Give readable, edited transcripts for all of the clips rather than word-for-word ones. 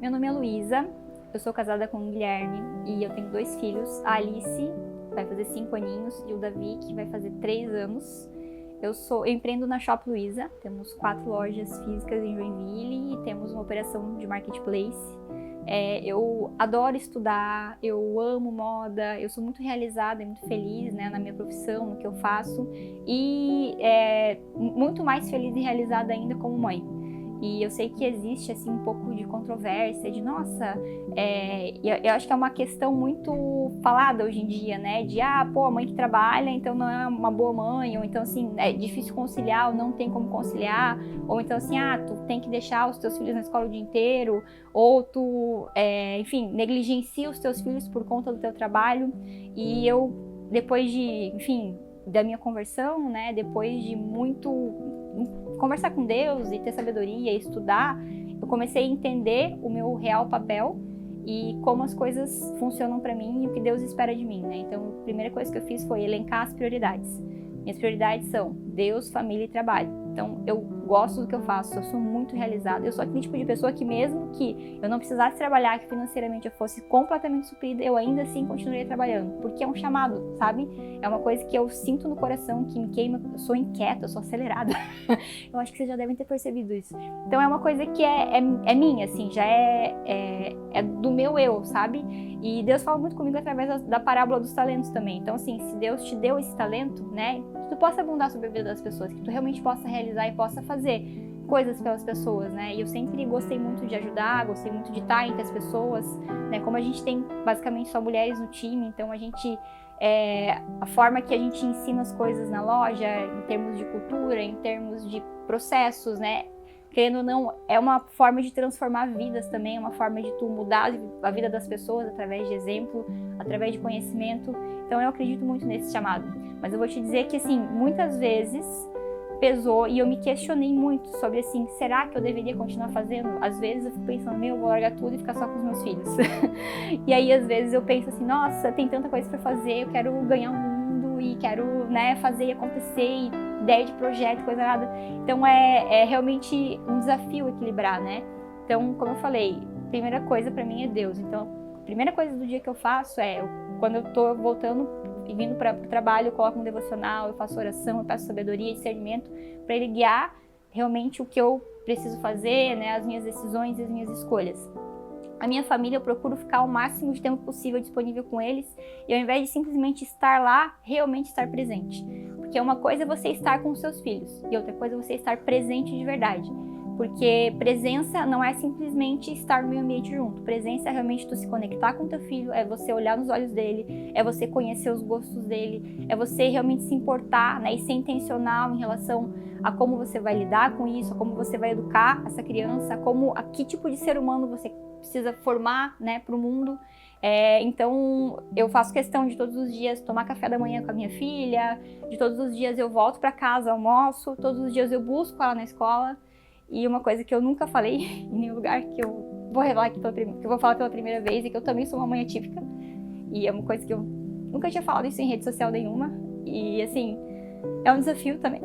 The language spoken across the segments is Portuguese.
Meu nome é Luísa, eu sou casada com o Guilherme e eu tenho 2 filhos, a Alice, vai fazer 5 aninhos, e o Davi, que vai fazer 3 anos. Eu empreendo na Shop Luísa, temos 4 lojas físicas em Joinville e temos uma operação de marketplace. Eu adoro estudar, eu amo moda, eu sou muito realizada e muito feliz, né, na minha profissão, no que eu faço, e muito mais feliz e realizada ainda como mãe. E eu sei que existe assim um pouco de controvérsia, de nossa, eu acho que é uma questão muito falada hoje em dia, né? De a mãe que trabalha, então não é uma boa mãe, ou então assim, é difícil conciliar, ou não tem como conciliar, ou então assim, tu tem que deixar os teus filhos na escola o dia inteiro, ou tu, enfim, negligencia os teus filhos por conta do teu trabalho. E eu, depois de, enfim, da minha conversão, né? Depois de muito conversar com Deus e ter sabedoria e estudar, eu comecei a entender o meu real papel e como as coisas funcionam para mim e o que Deus espera de mim, né? Então, a primeira coisa que eu fiz foi elencar as prioridades. Minhas prioridades são Deus, família e trabalho. Então, eu gosto do que eu faço, eu sou muito realizada. Eu sou aquele tipo de pessoa que mesmo que eu não precisasse trabalhar, que financeiramente eu fosse completamente suprida, eu ainda assim continuaria trabalhando, porque é um chamado, sabe? É uma coisa que eu sinto no coração, que me queima. Eu sou inquieta, eu sou acelerada. Eu acho que vocês já devem ter percebido isso. Então, é uma coisa que é minha, assim, já é do meu eu, sabe? E Deus fala muito comigo através da parábola dos talentos também. Então, assim, se Deus te deu esse talento, né, que tu possa abundar sobre a vida das pessoas, que tu realmente possa realizar e possa fazer coisas pelas pessoas, né? E eu sempre gostei muito de ajudar, gostei muito de estar entre as pessoas, né? Como a gente tem basicamente só mulheres no time, então a gente a forma que a gente ensina as coisas na loja, em termos de cultura, em termos de processos, né? Querendo ou não, é uma forma de transformar vidas também, é uma forma de tu mudar a vida das pessoas através de exemplo, através de conhecimento. Então eu acredito muito nesse chamado. Mas eu vou te dizer que, assim, muitas vezes pesou e eu me questionei muito sobre, assim, será que eu deveria continuar fazendo? Às vezes eu fico pensando, eu vou largar tudo e ficar só com os meus filhos. E aí, às vezes eu penso assim, nossa, tem tanta coisa pra fazer, eu quero ganhar o mundo e quero, né, fazer acontecer, e ideia de projeto, coisa nada. Então é realmente um desafio equilibrar, né? Então, como eu falei, a primeira coisa pra mim é Deus. Então, a primeira coisa do dia que eu faço quando eu tô voltando e vindo para o trabalho, eu coloco um devocional, eu faço oração, eu peço sabedoria e discernimento para Ele guiar realmente o que eu preciso fazer, né, as minhas decisões e as minhas escolhas. A minha família, eu procuro ficar o máximo de tempo possível disponível com eles e ao invés de simplesmente estar lá, realmente estar presente. Porque uma coisa é você estar com os seus filhos e outra coisa é você estar presente de verdade. Porque presença não é simplesmente estar no meio ambiente junto. Presença é realmente tu se conectar com teu filho, é você olhar nos olhos dele, é você conhecer os gostos dele, é você realmente se importar, né, e ser intencional em relação a como você vai lidar com isso, a como você vai educar essa criança, a que tipo de ser humano você precisa formar, né, para o mundo. Então eu faço questão de todos os dias tomar café da manhã com a minha filha, de todos os dias eu volto para casa, almoço, todos os dias eu busco ela na escola. E uma coisa que eu nunca falei em nenhum lugar, que eu vou revelar aqui que eu vou falar pela primeira vez, é que eu também sou uma mãe atípica. E é uma coisa que eu nunca tinha falado isso em rede social nenhuma. E assim, é um desafio também.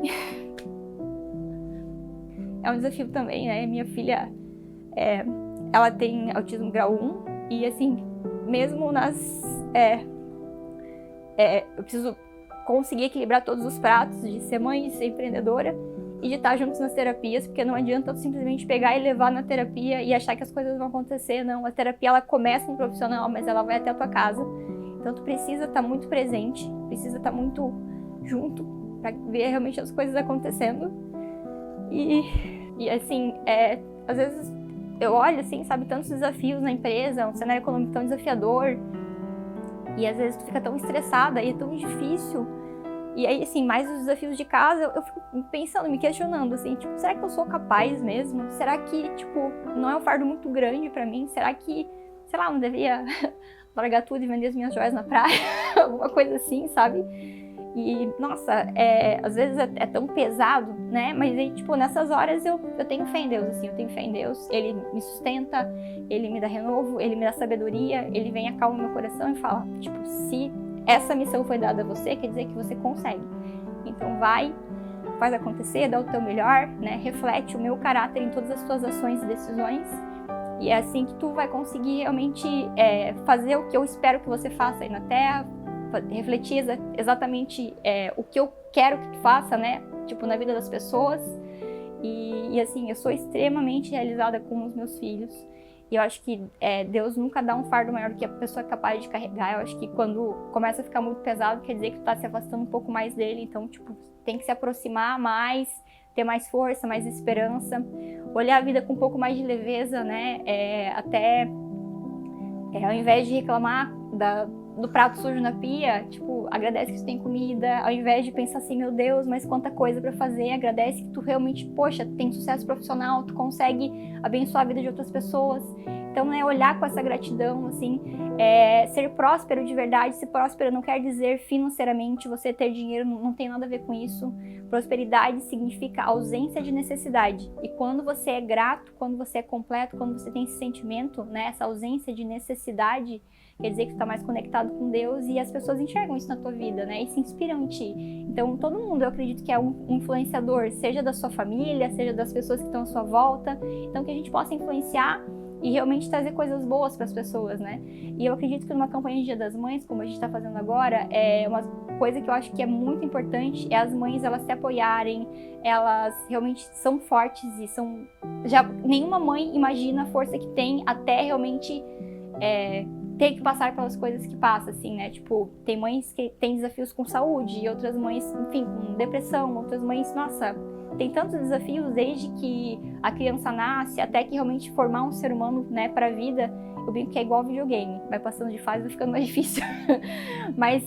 É um desafio também, né? Minha filha, ela tem autismo grau 1 e assim, mesmo eu preciso conseguir equilibrar todos os pratos de ser mãe, de ser empreendedora e de estar juntos nas terapias, porque não adianta eu simplesmente pegar e levar na terapia e achar que as coisas vão acontecer, não. A terapia, ela começa no profissional, mas ela vai até a tua casa. Então tu precisa estar muito presente, precisa estar muito junto para ver realmente as coisas acontecendo. E assim, às vezes eu olho assim, sabe, tantos desafios na empresa, um cenário econômico tão desafiador, e às vezes tu fica tão estressada e é tão difícil. E aí, assim, mais os desafios de casa, eu fico pensando, me questionando, assim, tipo, será que eu sou capaz mesmo? Será que, tipo, não é um fardo muito grande pra mim? Será que, sei lá, não devia largar tudo e vender as minhas joias na praia? Alguma coisa assim, sabe? E, nossa, às vezes é tão pesado, né? Mas aí, tipo, nessas horas eu tenho fé em Deus, assim, eu tenho fé em Deus. Ele me sustenta, Ele me dá renovo, Ele me dá sabedoria, Ele vem acalma meu coração e fala, tipo, se essa missão foi dada a você, quer dizer que você consegue. Então vai, faz acontecer, dá o teu melhor, né? Reflete o meu caráter em todas as tuas ações e decisões E é assim que tu vai conseguir realmente fazer o que eu espero que você faça aí na Terra, refletir exatamente o que eu quero que tu faça, né? Tipo, na vida das pessoas. E assim, eu sou extremamente realizada com os meus filhos. E eu acho que Deus nunca dá um fardo maior do que a pessoa é capaz de carregar. Eu acho que quando começa a ficar muito pesado, quer dizer que tu tá se afastando um pouco mais dele. Então, tipo, tem que se aproximar mais, ter mais força, mais esperança, olhar a vida com um pouco mais de leveza, né? Ao invés de reclamar do prato sujo na pia, tipo, agradece que tu tem comida, ao invés de pensar assim, meu Deus, mas quanta coisa pra fazer, agradece que tu realmente, poxa, tu tem sucesso profissional, tu consegue abençoar a vida de outras pessoas. Então, né, olhar com essa gratidão, assim, ser próspero de verdade. Ser próspero não quer dizer financeiramente, você ter dinheiro não tem nada a ver com isso. Prosperidade significa ausência de necessidade. E quando você é grato, quando você é completo, quando você tem esse sentimento, né, essa ausência de necessidade, quer dizer que tu tá mais conectado com Deus e as pessoas enxergam isso na tua vida, né, e se inspiram em ti. Então, todo mundo, eu acredito que é um influenciador, seja da sua família, seja das pessoas que estão à sua volta. Então, que a gente possa influenciar e realmente trazer coisas boas para as pessoas, né? E eu acredito que numa campanha de Dia das Mães, como a gente está fazendo agora, uma coisa que eu acho que é muito importante é as mães, elas se apoiarem, elas realmente são fortes e nenhuma mãe imagina a força que tem até realmente ter que passar pelas coisas que passa, assim, né? Tipo, tem mães que têm desafios com saúde e outras mães, enfim, com depressão, outras mães, nossa, tem tantos desafios desde que a criança nasce até que realmente formar um ser humano, né, para a vida. Eu brinco que é igual videogame, vai passando de fase e vai ficando mais difícil. Mas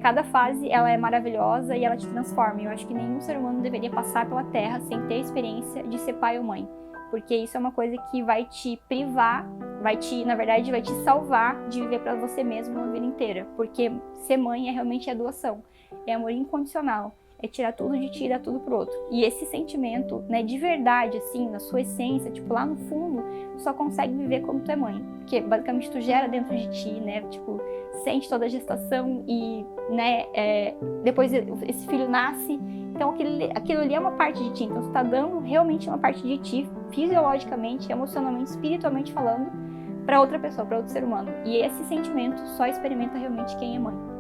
cada fase, ela é maravilhosa e ela te transforma. Eu acho que nenhum ser humano deveria passar pela Terra sem ter a experiência de ser pai ou mãe. Porque isso é uma coisa que vai te privar, na verdade, vai te salvar de viver para você mesmo uma vida inteira. Porque ser mãe realmente doação, é amor incondicional. É tirar tudo de ti e dar tudo pro outro. E esse sentimento, né, de verdade, assim, na sua essência, tipo, lá no fundo, tu só consegue viver quando tu é mãe. Porque, basicamente, tu gera dentro de ti, né, tipo, sente toda a gestação e, né, depois esse filho nasce. Então, aquilo ali é uma parte de ti. Então, tu tá dando realmente uma parte de ti, fisiologicamente, emocionalmente, espiritualmente falando, pra outra pessoa, pra outro ser humano. E esse sentimento só experimenta realmente quem é mãe.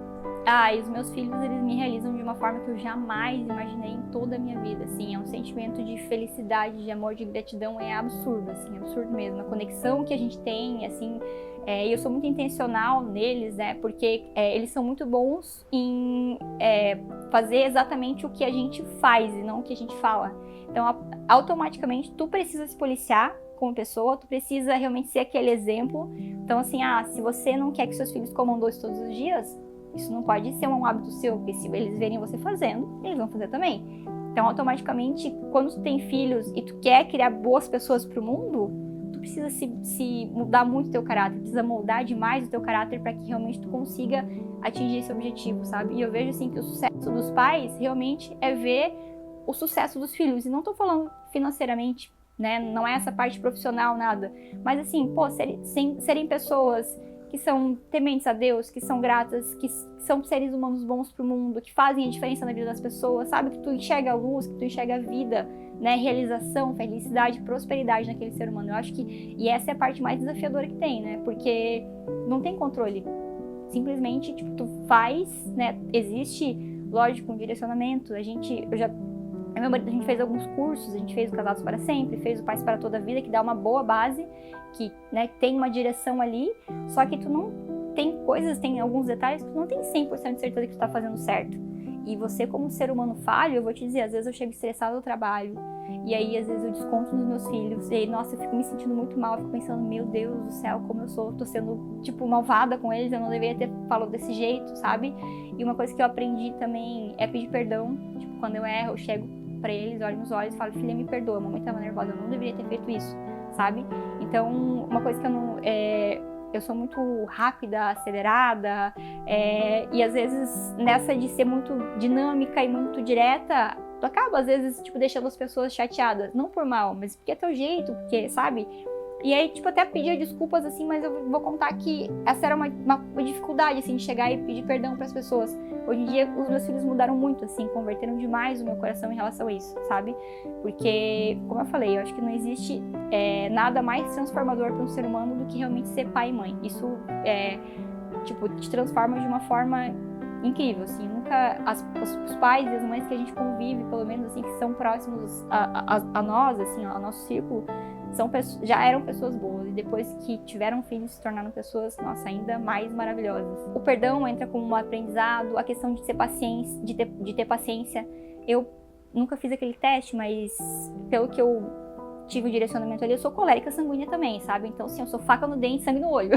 E os meus filhos, eles me realizam de uma forma que eu jamais imaginei em toda a minha vida, assim, é um sentimento de felicidade, de amor, de gratidão, é absurdo, assim, absurdo mesmo, a conexão que a gente tem, assim, e eu sou muito intencional neles, né, porque eles são muito bons em fazer exatamente o que a gente faz e não o que a gente fala. Então, automaticamente, tu precisa se policiar como pessoa, tu precisa realmente ser aquele exemplo. Então, assim, se você não quer que seus filhos comam doce todos os dias, isso não pode ser um hábito seu, porque se eles verem você fazendo, eles vão fazer também. Então, automaticamente, quando tu tem filhos e tu quer criar boas pessoas pro mundo, tu precisa se mudar muito o teu caráter, precisa moldar demais o teu caráter para que realmente tu consiga atingir esse objetivo, sabe? E eu vejo, assim, que o sucesso dos pais realmente é ver o sucesso dos filhos. E não tô falando financeiramente, né? Não é essa parte profissional, nada. Mas, assim, serem pessoas que são tementes a Deus, que são gratas, que são seres humanos bons pro mundo, que fazem a diferença na vida das pessoas, sabe? Que tu enxerga a luz, que tu enxerga a vida, né? Realização, felicidade, prosperidade naquele ser humano. Eu acho e essa é a parte mais desafiadora que tem, né? Porque não tem controle. Simplesmente, tipo, tu faz, né? Existe, lógico, um direcionamento. A gente fez alguns cursos, a gente fez o Casados para Sempre, fez o Pais para Toda a Vida, que dá uma boa base, que, né, tem uma direção ali, só que tu não tem alguns detalhes que tu não tem 100% de certeza que tu tá fazendo certo. E você, como ser humano falho, eu vou te dizer, às vezes eu chego estressado ao trabalho, e aí às vezes eu desconto nos meus filhos, e aí, nossa, eu fico me sentindo muito mal, eu fico pensando, meu Deus do céu, como eu tô sendo, tipo, malvada com eles, eu não deveria ter falado desse jeito, sabe? E uma coisa que eu aprendi também é pedir perdão, tipo, quando eu erro, eu chego pra eles, olho nos olhos e falo, filha, me perdoa, a mamãe tava nervosa, eu não deveria ter feito isso, sabe? Então, uma coisa que eu sou muito rápida, acelerada, e às vezes nessa de ser muito dinâmica e muito direta, tu acaba às vezes, tipo, deixando as pessoas chateadas, não por mal, mas porque é teu jeito, porque, sabe? E aí, tipo, até pedia desculpas, assim, mas eu vou contar que essa era uma dificuldade, assim, de chegar e pedir perdão pras pessoas. Hoje em dia, os meus filhos mudaram muito, assim, converteram demais o meu coração em relação a isso, sabe? Porque, como eu falei, eu acho que não existe nada mais transformador para um ser humano do que realmente ser pai e mãe. Isso, tipo, te transforma de uma forma incrível, assim. Nunca os pais e as mães que a gente convive, pelo menos, assim, que são próximos a nós, assim, ao nosso círculo, já eram pessoas boas, e depois que tiveram filhos se tornaram pessoas, nossa, ainda mais maravilhosas. O perdão entra como um aprendizado, a questão de ter paciência. Eu nunca fiz aquele teste, mas pelo que eu tive o direcionamento ali, eu sou colérica sanguínea também, sabe? Então, assim, eu sou faca no dente, sangue no olho.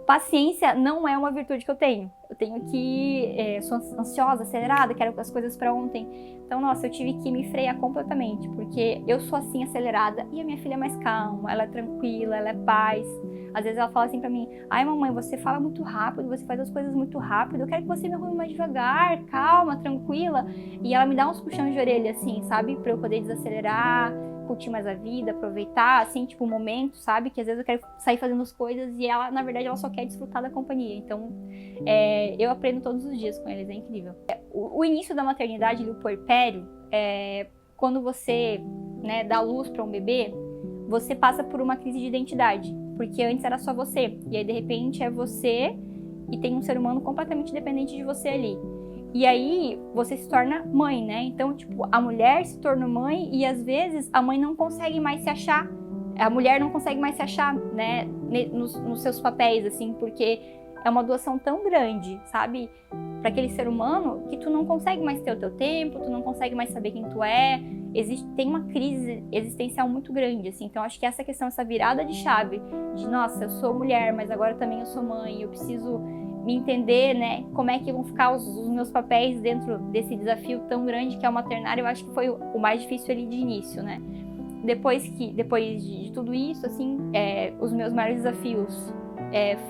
Paciência não é uma virtude que eu tenho. Eu tenho que... sou ansiosa, acelerada, quero as coisas pra ontem. Então, nossa, eu tive que me frear completamente, porque eu sou assim, acelerada, e a minha filha é mais calma, ela é tranquila, ela é paz. Às vezes ela fala assim pra mim, ai mamãe, você fala muito rápido, você faz as coisas muito rápido, eu quero que você me arrume mais devagar, calma, tranquila. E ela me dá uns puxões de orelha, assim, sabe? Pra eu poder desacelerar, curtir mais a vida, aproveitar, assim, tipo, o momento, sabe? Que às vezes eu quero sair fazendo as coisas e ela, na verdade, ela só quer desfrutar da companhia. Então, eu aprendo todos os dias com eles, é incrível. O início da maternidade, o puerpério, quando você, né, dá luz para um bebê, você passa por uma crise de identidade, porque antes era só você, e aí, de repente, é você e tem um ser humano completamente dependente de você ali. E aí, você se torna mãe, né? Então, tipo, a mulher se torna mãe e, às vezes, a mãe não consegue mais se achar. A mulher não consegue mais se achar, né? Nos seus papéis, assim, porque é uma doação tão grande, sabe? Para aquele ser humano que tu não consegue mais ter o teu tempo, tu não consegue mais saber quem tu é. Tem uma crise existencial muito grande, assim. Então, acho que essa questão, essa virada de chave, de, nossa, eu sou mulher, mas agora também eu sou mãe, eu preciso me entender, né, como é que vão ficar os meus papéis dentro desse desafio tão grande que é o maternário, eu acho que foi o mais difícil ali de início, né. Depois de tudo isso, assim, os meus maiores desafios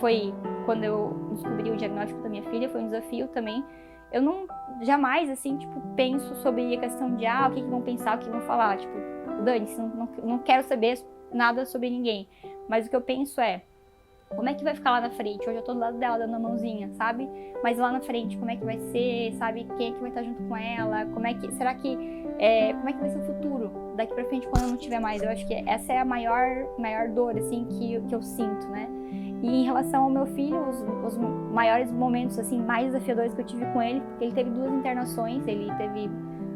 foi quando eu descobri o diagnóstico da minha filha, foi um desafio também. Eu jamais, assim, tipo, penso sobre a questão de, o que vão pensar, o que vão falar, tipo, dane-se, não quero saber nada sobre ninguém, mas o que eu penso como é que vai ficar lá na frente? Hoje eu tô do lado dela, dando a mãozinha, sabe? Mas lá na frente, como é que vai ser, sabe? Quem é que vai estar junto com ela? Como é que vai ser o futuro daqui pra frente quando eu não tiver mais? Eu acho que essa é a maior dor, assim, que eu sinto, né? E em relação ao meu filho, os maiores momentos, assim, mais desafiadores que eu tive com ele, porque ele teve 2 internações, ele teve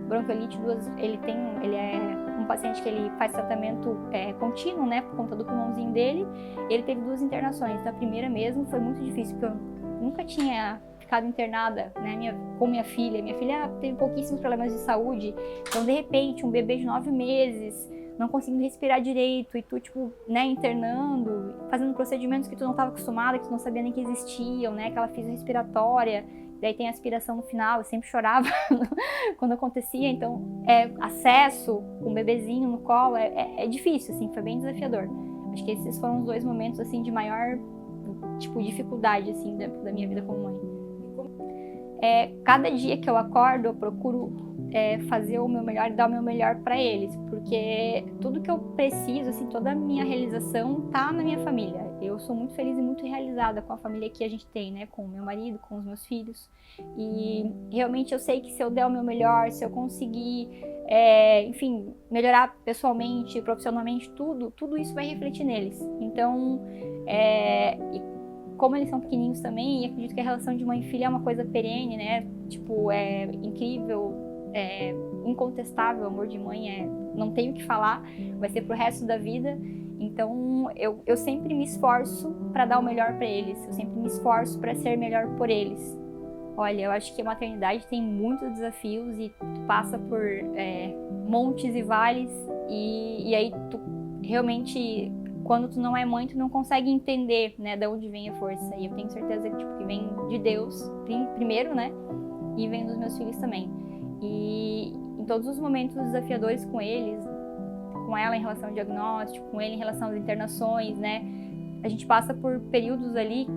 bronquiolite, ele é um paciente que ele faz tratamento contínuo, né, por conta do pulmãozinho dele. Ele teve 2 internações. Então, a primeira mesmo foi muito difícil, porque eu nunca tinha ficado internada, né, com minha filha. Minha filha teve pouquíssimos problemas de saúde. Então, de repente, um bebê de 9 meses, não conseguindo respirar direito, e tu, tipo, né, internando, fazendo procedimentos que tu não estava acostumada, que tu não sabia nem que existiam, né, aquela fisiorrespiratória. Daí tem a aspiração no final, eu sempre chorava quando acontecia, então acesso com um bebezinho no colo é difícil, assim, foi bem desafiador. Acho que esses foram os 2 momentos, assim, de maior, tipo, dificuldade, assim, da minha vida como mãe. Cada dia que eu acordo, eu procuro fazer o meu melhor e dar o meu melhor para eles, porque tudo que eu preciso, assim, toda a minha realização tá na minha família. Eu sou muito feliz e muito realizada com a família que a gente tem, né, com o meu marido, com os meus filhos, e realmente eu sei que se eu der o meu melhor, se eu conseguir, enfim, melhorar pessoalmente, profissionalmente, tudo isso vai refletir neles. Então, como eles são pequenininhos também, e acredito que a relação de mãe e filha é uma coisa perene, né, tipo, é incrível, incontestável, o amor de mãe não tenho o que falar, vai ser pro resto da vida. Então eu sempre me esforço para dar o melhor para eles, eu sempre me esforço para ser melhor por eles. Olha, eu acho que a maternidade tem muitos desafios e tu passa por montes e vales, e aí tu realmente, quando tu não é mãe, tu não consegue entender, né, de onde vem a força. E eu tenho certeza que vem de Deus primeiro, né, e vem dos meus filhos também. E em todos os momentos desafiadores com eles, com ela em relação ao diagnóstico, com ele em relação às internações, né, a gente passa por períodos ali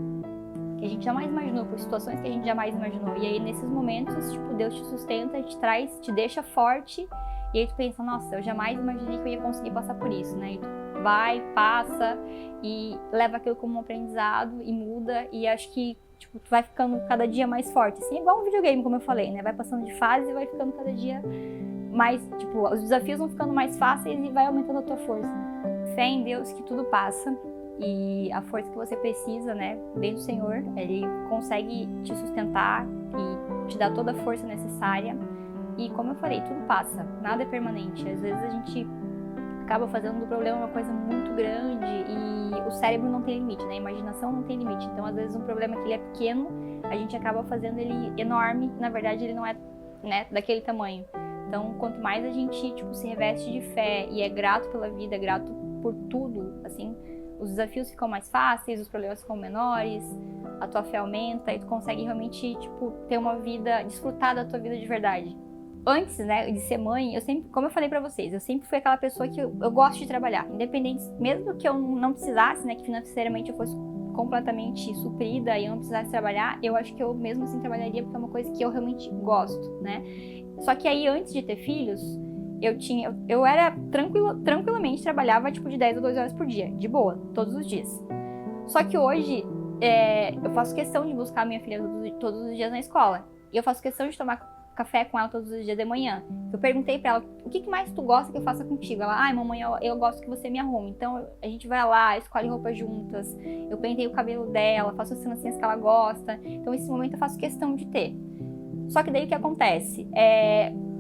que a gente jamais imaginou, por situações que a gente jamais imaginou. E aí, nesses momentos, tipo, Deus te sustenta, te traz, te deixa forte, e aí tu pensa, nossa, eu jamais imaginei que eu ia conseguir passar por isso, né, e tu vai, passa e leva aquilo como um aprendizado e muda, e acho que tipo, tu vai ficando cada dia mais forte, assim, igual um videogame, como eu falei, né? Vai passando de fase e vai ficando cada dia mais, tipo, os desafios vão ficando mais fáceis e vai aumentando a tua força. Fé em Deus que tudo passa, e a força que você precisa, né, vem do Senhor. Ele consegue te sustentar e te dar toda a força necessária. E como eu falei, tudo passa, nada é permanente. Às vezes a gente acaba fazendo do problema uma coisa muito grande e o cérebro não tem limite, né? A imaginação não tem limite. Então, às vezes, um problema que ele é pequeno, a gente acaba fazendo ele enorme. Na verdade, ele não é, né, daquele tamanho. Então, quanto mais a gente, tipo, se reveste de fé e é grato pela vida, é grato por tudo, assim, os desafios ficam mais fáceis, os problemas ficam menores, a tua fé aumenta e tu consegue realmente, tipo, ter uma vida, desfrutar da tua vida de verdade. Antes, né, de ser mãe, eu sempre, como eu falei pra vocês, eu sempre fui aquela pessoa que eu gosto de trabalhar, independente, mesmo que eu não precisasse, né, que financeiramente eu fosse completamente suprida e eu não precisasse trabalhar, eu acho que eu mesmo assim trabalharia porque é uma coisa que eu realmente gosto, né? Só que aí, antes de ter filhos, eu era tranquilamente trabalhava tipo de 10 a 12 horas por dia, de boa, todos os dias. Só que hoje, eu faço questão de buscar a minha filha todos os dias na escola. E eu faço questão de tomar café com ela todos os dias de manhã. Eu perguntei pra ela, o que mais tu gosta que eu faça contigo? Ela, ai mamãe, eu gosto que você me arrume. Então a gente vai lá, escolhe roupa juntas, eu penteio o cabelo dela, faço as trancinhas que ela gosta. Então esse momento eu faço questão de ter. Só que daí o que acontece?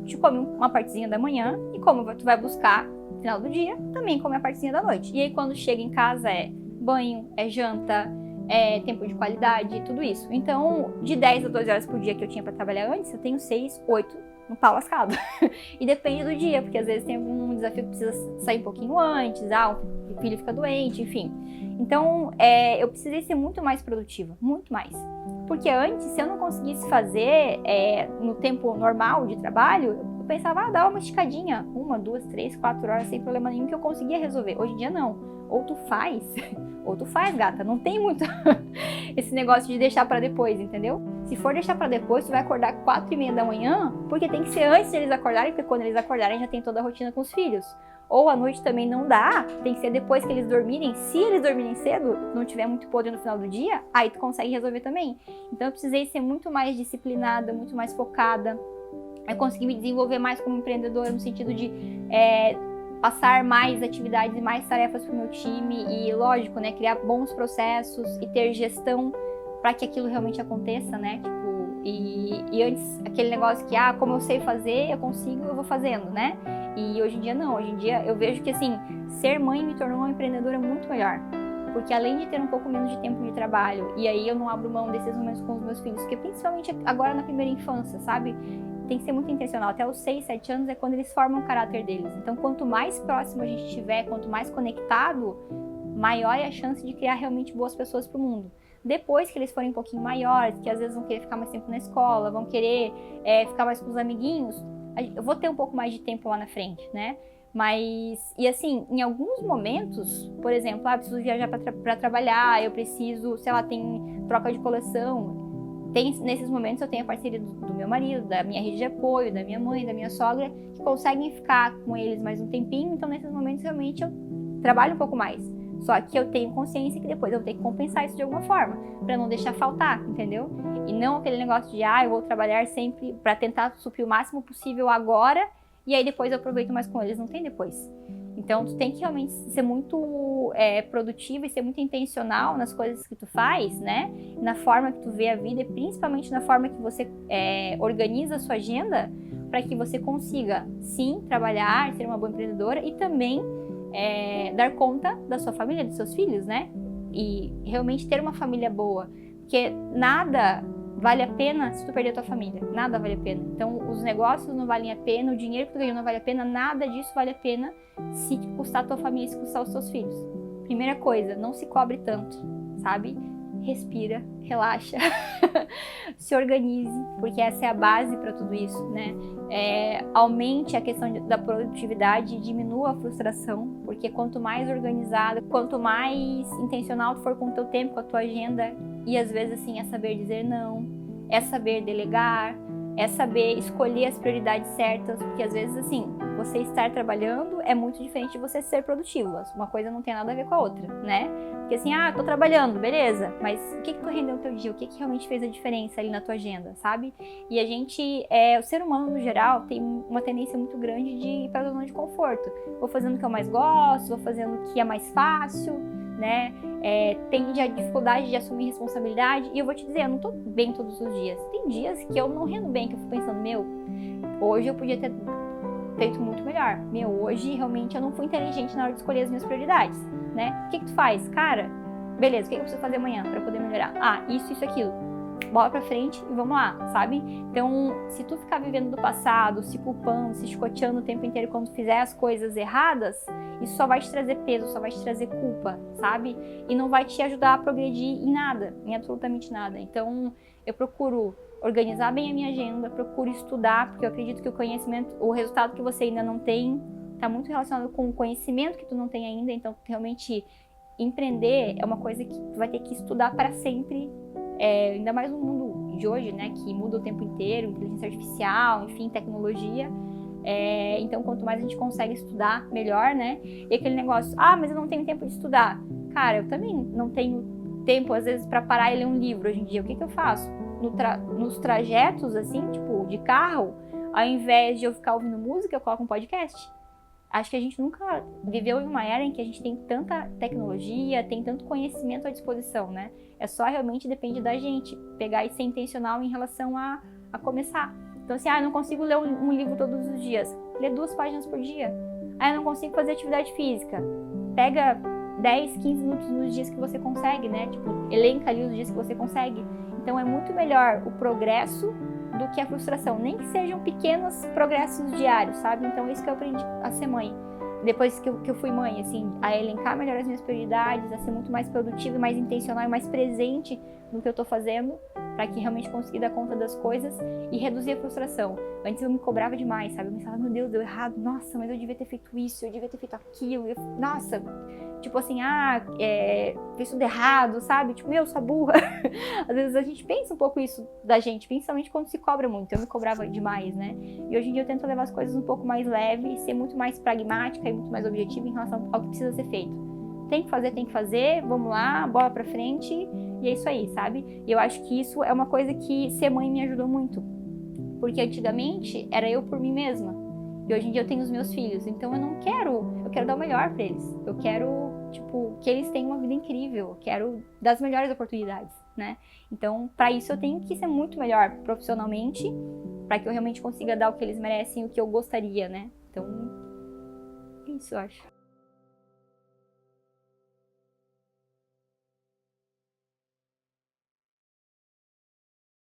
Tu come uma partezinha da manhã e como tu vai buscar no final do dia, também come a partezinha da noite. E aí quando chega em casa é banho, é janta, é tempo de qualidade, tudo isso. Então, de 10 a 12 horas por dia que eu tinha pra trabalhar antes, eu tenho 6, 8 no pau lascado. E depende do dia, porque às vezes tem algum desafio que precisa sair um pouquinho antes, o filho fica doente, enfim. Então, eu precisei ser muito mais produtiva, muito mais. Porque antes, se eu não conseguisse fazer no tempo normal de trabalho, eu pensava, dá uma esticadinha, 1, 2, 3, 4 horas sem problema nenhum que eu conseguia resolver. Hoje em dia não. Ou tu faz, gata. Não tem muito esse negócio de deixar pra depois, entendeu? Se for deixar pra depois, tu vai acordar 4h30 da manhã, porque tem que ser antes de eles acordarem, porque quando eles acordarem já tem toda a rotina com os filhos. Ou à noite também não dá, tem que ser depois que eles dormirem. Se eles dormirem cedo, não tiver muito podre no final do dia, aí tu consegue resolver também. Então eu precisei ser muito mais disciplinada, muito mais focada. Eu consegui me desenvolver mais como empreendedora no sentido de passar mais atividades e mais tarefas para o meu time e, lógico, né, criar bons processos e ter gestão para que aquilo realmente aconteça, né? Tipo, e antes aquele negócio que, como eu sei fazer, eu consigo, eu vou fazendo, né? E hoje em dia não, hoje em dia eu vejo que, assim, ser mãe me tornou uma empreendedora muito melhor. Porque além de ter um pouco menos de tempo de trabalho, e aí eu não abro mão desses momentos com os meus filhos, porque principalmente agora na primeira infância, sabe? Tem que ser muito intencional. Até os 6, 7 anos é quando eles formam o caráter deles. Então, quanto mais próximo a gente estiver, quanto mais conectado, maior é a chance de criar realmente boas pessoas para o mundo. Depois que eles forem um pouquinho maiores, que às vezes vão querer ficar mais tempo na escola, vão querer ficar mais com os amiguinhos, eu vou ter um pouco mais de tempo lá na frente, né? Mas, e assim, em alguns momentos, por exemplo, eu preciso viajar para trabalhar, eu preciso, sei lá, tem troca de coleção. Nesses momentos eu tenho a parceria do meu marido, da minha rede de apoio, da minha mãe, da minha sogra, que conseguem ficar com eles mais um tempinho. Então, nesses momentos, realmente, eu trabalho um pouco mais. Só que eu tenho consciência que depois eu vou ter que compensar isso de alguma forma, para não deixar faltar, entendeu? E não aquele negócio de, eu vou trabalhar sempre para tentar suprir o máximo possível agora, e aí depois eu aproveito mais com eles. Não tem depois. Então, tu tem que realmente ser muito produtivo e ser muito intencional nas coisas que tu faz, né? Na forma que tu vê a vida e principalmente na forma que você organiza a sua agenda para que você consiga, sim, trabalhar, ser uma boa empreendedora e também dar conta da sua família, dos seus filhos, né? E realmente ter uma família boa. Porque nada vale a pena se tu perder a tua família. Nada vale a pena. Então, os negócios não valem a pena, o dinheiro que tu ganhou não vale a pena, nada disso vale a pena se custar a tua família, se custar os teus filhos. Primeira coisa, não se cobre tanto, sabe? Respira, relaxa, se organize, porque essa é a base para tudo isso, né? Aumente a questão da produtividade, diminua a frustração, porque quanto mais organizado, quanto mais intencional tu for com o teu tempo, com a tua agenda, e às vezes assim é saber dizer não, é saber delegar, é saber escolher as prioridades certas, porque às vezes, assim, você estar trabalhando é muito diferente de você ser produtivo. Uma coisa não tem nada a ver com a outra, né? Porque assim, tô trabalhando, beleza, mas o que tu rendeu no teu dia? O que realmente fez a diferença ali na tua agenda, sabe? E a gente, o ser humano no geral, tem uma tendência muito grande de ir pra zona de conforto. Vou fazendo o que eu mais gosto, vou fazendo o que é mais fácil, né? Tende a dificuldade de assumir responsabilidade. E eu vou te dizer, eu não tô bem todos os dias. Tem dias que eu não rendo bem, que eu fico pensando, hoje eu podia ter feito muito melhor. Hoje realmente eu não fui inteligente na hora de escolher as minhas prioridades, né? O que tu faz? Cara, beleza, o que eu preciso fazer amanhã pra poder melhorar? Isso, aquilo. Bola pra frente e vamos lá, sabe? Então, se tu ficar vivendo do passado, se culpando, se chicoteando o tempo inteiro quando tu fizer as coisas erradas, isso só vai te trazer peso, só vai te trazer culpa, sabe? E não vai te ajudar a progredir em nada, em absolutamente nada. Então, eu procuro organizar bem a minha agenda, procuro estudar, porque eu acredito que o conhecimento, o resultado que você ainda não tem, tá muito relacionado com o conhecimento que tu não tem ainda. Então, realmente, empreender é uma coisa que tu vai ter que estudar para sempre. Ainda mais no mundo de hoje, né, que muda o tempo inteiro, inteligência artificial, enfim, tecnologia. Então, quanto mais a gente consegue estudar, melhor, né? E aquele negócio, mas eu não tenho tempo de estudar. Cara, eu também não tenho tempo, às vezes, para parar e ler um livro hoje em dia. O que eu faço? Nos trajetos, assim, tipo, de carro, ao invés de eu ficar ouvindo música, eu coloco um podcast. Acho que a gente nunca viveu em uma era em que a gente tem tanta tecnologia, tem tanto conhecimento à disposição, né? É só realmente depende da gente pegar e ser intencional em relação a começar. Então assim, eu não consigo ler um livro todos os dias. Lê 2 páginas por dia. Eu não consigo fazer atividade física. Pega 10, 15 minutos nos dias que você consegue, né? Tipo, elenca ali os dias que você consegue. Então é muito melhor o progresso do que a frustração, nem que sejam pequenos progressos diários, sabe? Então isso que eu aprendi a ser mãe. Depois que eu fui mãe, assim, a elencar melhor as minhas prioridades, a ser muito mais produtiva, mais intencional e mais presente no que eu tô fazendo, para que realmente conseguir dar conta das coisas e reduzir a frustração. Antes eu me cobrava demais, sabe? Eu pensava, meu Deus, deu errado, nossa, mas eu devia ter feito isso, eu devia ter feito aquilo, nossa, tipo assim, fez tudo errado, sabe? Tipo, sou burra. Às vezes a gente pensa um pouco isso da gente, principalmente quando se cobra muito. Eu me cobrava demais, né? E hoje em dia eu tento levar as coisas um pouco mais leve, ser muito mais pragmática e muito mais objetiva em relação ao que precisa ser feito. Tem que fazer, vamos lá, bola pra frente, e é isso aí, sabe? E eu acho que isso é uma coisa que ser mãe me ajudou muito. Porque antigamente era eu por mim mesma. E hoje em dia eu tenho os meus filhos, então eu quero dar o melhor pra eles. Eu quero, que eles tenham uma vida incrível, eu quero dar as melhores oportunidades, né? Então, pra isso eu tenho que ser muito melhor profissionalmente, pra que eu realmente consiga dar o que eles merecem, o que eu gostaria, né? Então, é isso eu acho.